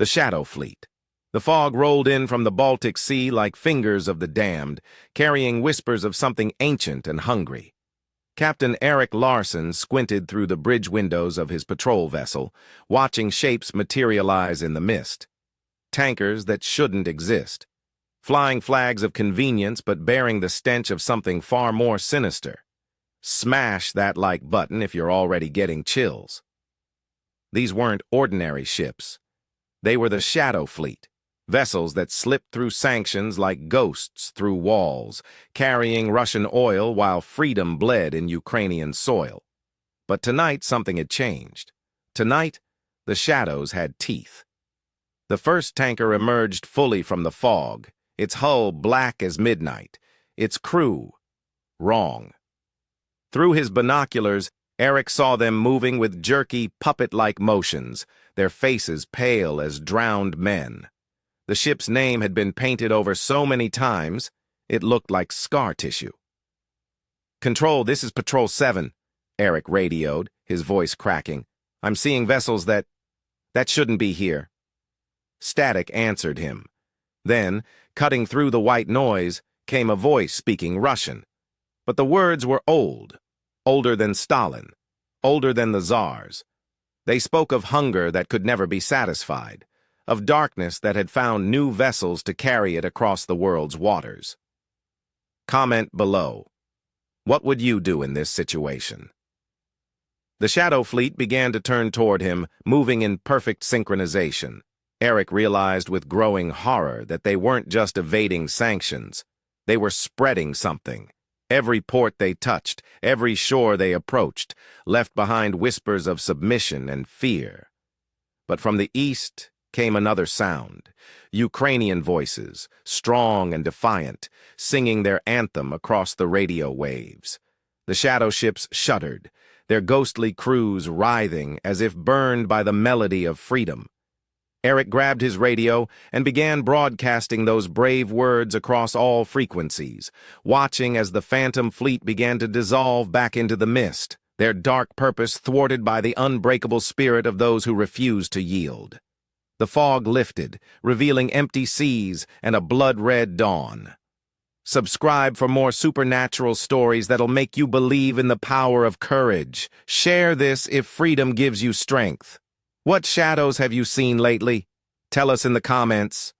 The Shadow Fleet. The fog rolled in from the Baltic Sea like fingers of the damned, carrying whispers of something ancient and hungry. Captain Eric Larson squinted through the bridge windows of his patrol vessel, watching shapes materialize in the mist. Tankers that shouldn't exist. Flying flags of convenience but bearing the stench of something far more sinister. Smash that like button if you're already getting chills. These weren't ordinary ships. They were the Shadow Fleet, vessels that slipped through sanctions like ghosts through walls, carrying Russian oil while freedom bled in Ukrainian soil. But tonight something had changed. Tonight, the shadows had teeth. The first tanker emerged fully from the fog, its hull black as midnight, its crew wrong. Through his binoculars, Eric saw them moving with jerky, puppet-like motions, their faces pale as drowned men. The ship's name had been painted over so many times, it looked like scar tissue. "Control, this is Patrol 7, Eric radioed, his voice cracking. "I'm seeing vessels that shouldn't be here." Static answered him. Then, cutting through the white noise, came a voice speaking Russian. But the words were old, older than Stalin, older than the Tsars. They spoke of hunger that could never be satisfied, of darkness that had found new vessels to carry it across the world's waters. Comment below. What would you do in this situation? The Shadow Fleet began to turn toward him, moving in perfect synchronization. Eric realized with growing horror that they weren't just evading sanctions. They were spreading something. Every port they touched, every shore they approached, left behind whispers of submission and fear. But from the east came another sound. Ukrainian voices, strong and defiant, singing their anthem across the radio waves. The shadow ships shuddered, their ghostly crews writhing as if burned by the melody of freedom. Eric grabbed his radio and began broadcasting those brave words across all frequencies, watching as the Phantom Fleet began to dissolve back into the mist, their dark purpose thwarted by the unbreakable spirit of those who refused to yield. The fog lifted, revealing empty seas and a blood-red dawn. Subscribe for more supernatural stories that'll make you believe in the power of courage. Share this if freedom gives you strength. What shadows have you seen lately? Tell us in the comments.